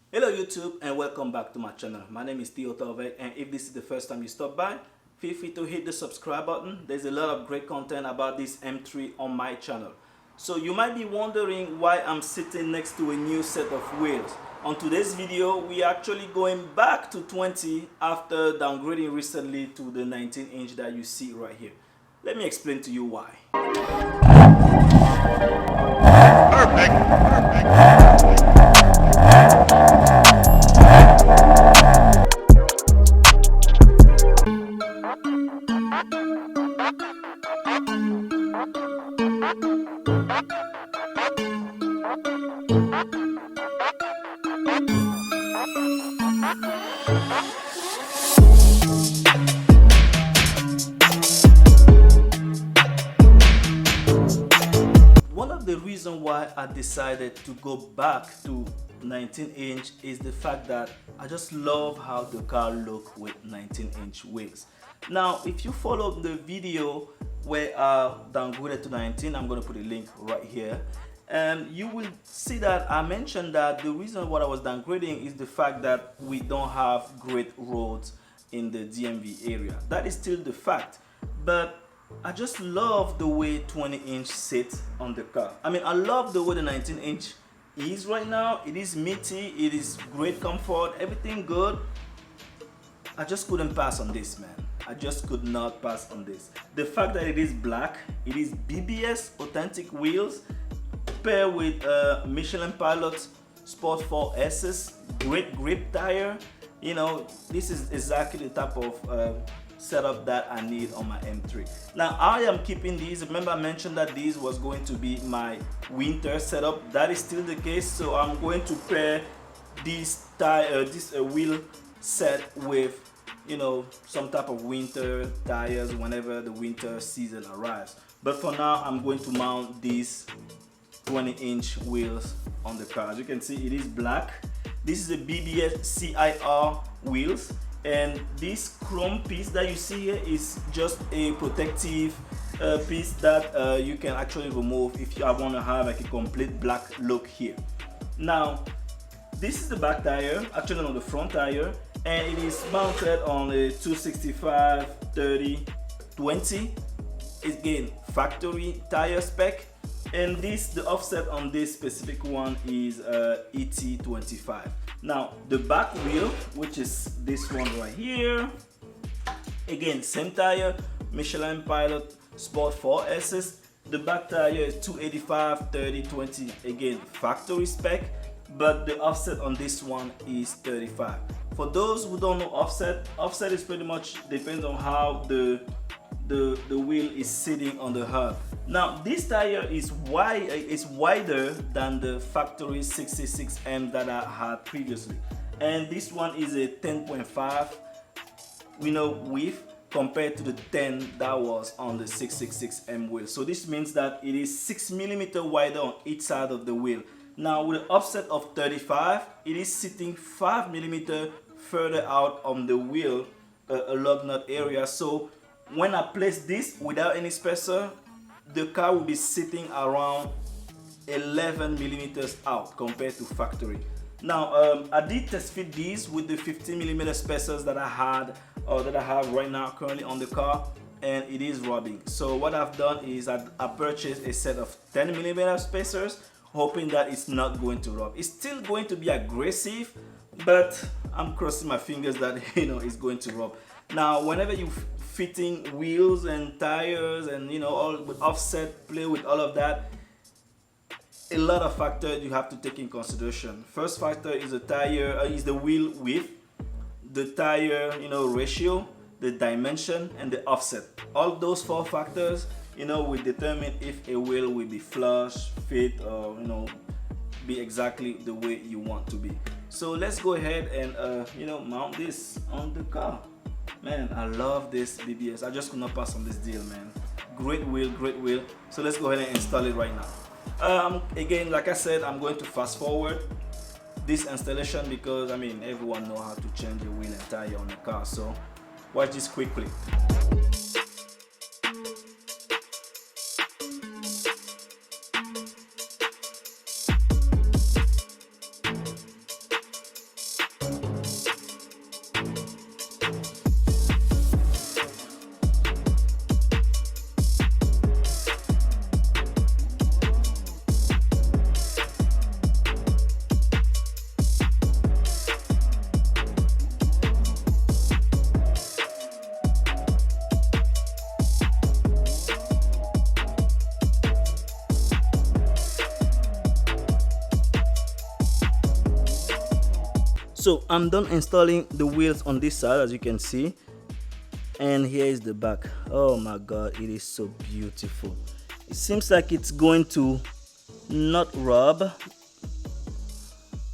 Hello YouTube and welcome back to my channel. My name is Theo Torvek, and if this is the first time you stop by, feel free to hit the subscribe button. There's a lot of great content about this M3 on my channel. So you might be wondering why I'm sitting next to a new set of wheels. On today's video, we are actually going back to 20 after downgrading recently to the 19-inch that you see right here. Let me explain to you why. One of the reasons why I decided to go back to 19-inch is the fact that I just love how the car looks with 19-inch wheels. Now, if you follow the video where I downgraded to 19, I'm going to put a link right here, and you will see that I mentioned that the reason why I was downgrading is the fact that we don't have great roads in the DMV area. That is still the fact, but I just love the way 20-inch sits on the car. I mean, I love the way the 19-inch is right now. It is meaty, it is great comfort, everything good. I just couldn't pass on this, man. I just could not pass on this. The fact that it is black, it is BBS authentic wheels paired with Michelin Pilot Sport 4S's, great grip tire. You know, this is exactly the type of setup that I need on my M3. Now I am keeping these. Remember, I mentioned that these was going to be my winter setup. That is still the case, so I'm going to pair this wheel set with, you know, some type of winter tires whenever the winter season arrives. But for now, I'm going to mount these 20-inch wheels on the car. As you can see, it is black. This is a BBS CIR wheels, and this chrome piece that you see here is just a protective piece that you can actually remove if you want to have like a complete black look here. Now, this is the back tire, actually on the front tire, and it is mounted on a 265 30 20. Again, factory tire spec. And this, the offset on this specific one is ET25. Now the back wheel, which is this one right here, again same tire, Michelin Pilot Sport 4S's. The back tire is 285 30 20, again factory spec, but the offset on this one is 35. For those who don't know offset is pretty much depends on how the wheel is sitting on the hub. Now this tire is wider than the factory 66M that I had previously, and this one is a 10.5 width compared to the 10 that was on the 666M wheel. So this means that it is 6 millimeters wider on each side of the wheel. Now with an offset of 35, it is sitting 5 millimeters further out on the wheel, a lug nut area. So when I place this without any spacer, the car will be sitting around 11 millimeters out compared to factory. Now I did test fit these with the 15 millimeter spacers that I had, or that I have right now currently on the car, and it is rubbing. So what I've done is I purchased a set of 10 millimeter spacers, hoping that it's not going to rub. It's still going to be aggressive, but I'm crossing my fingers that it's going to rub. Now whenever you fitting wheels and tires and all with offset, play with all of that, a lot of factors you have to take in consideration. First factor is the tire, is the wheel width, the tire ratio, the dimension, and the offset. All those 4 factors will determine if a wheel will be flush, fit, or be exactly the way you want to be. So let's go ahead and mount this on the car. Man, I love this BBS. I just could not pass on this deal, man. Great wheel, great wheel. So let's go ahead and install it right now. Again, like I said, I'm going to fast forward this installation because everyone knows how to change the wheel and tire on the car. So watch this quickly. So I'm done installing the wheels on this side, as you can see, and here is the back. Oh my god, it is so beautiful. It seems like it's going to not rub,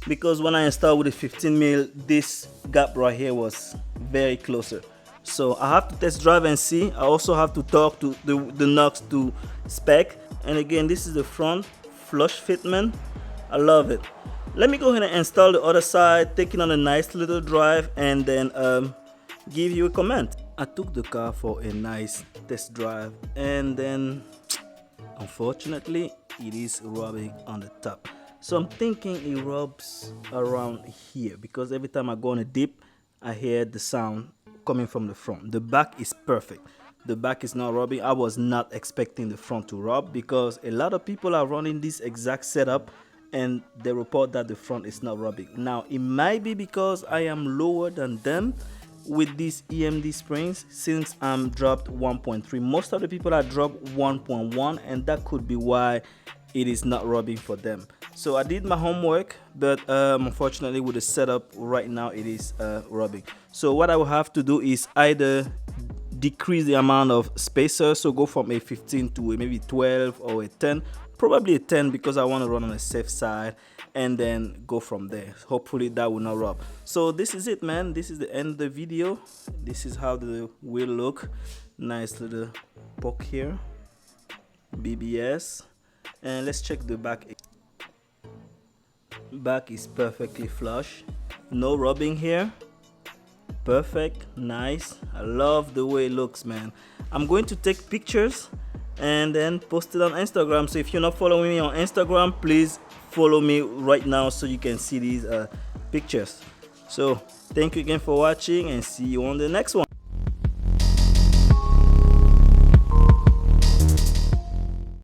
because when I installed with the 15mm, this gap right here was very closer. So I have to test drive and see. I also have to talk to the knocks to spec. And again, this is the front flush fitment. I love it. Let me go ahead and install the other side, take it on a nice little drive, and then give you a comment. I took the car for a nice test drive, and then unfortunately it is rubbing on the top. So I'm thinking it rubs around here, because every time I go on a dip, I hear the sound coming from the front. The back is perfect. The back is not rubbing. I was not expecting the front to rub, because a lot of people are running this exact setup and they report that the front is not rubbing. Now it might be because I am lower than them with these EMD springs, since I'm dropped 1.3. Most of the people are dropped 1.1, and that could be why it is not rubbing for them. So I did my homework, but unfortunately with the setup right now it is rubbing. So what I will have to do is either decrease the amount of spacer, so go from a 15 to a maybe 12 or a 10, probably a 10, because I want to run on the safe side, and then go from there. Hopefully that will not rub. So this is it, man. This is the end of the video. This is how the wheel look. Nice little poke here, BBS. And let's check the back. Back is perfectly flush, no rubbing here. Perfect, nice. I love the way it looks, man. I'm going to take pictures and then post it on Instagram. So if you're not following me on Instagram, please follow me right now so you can see these pictures. So thank you again for watching, and see you on the next one.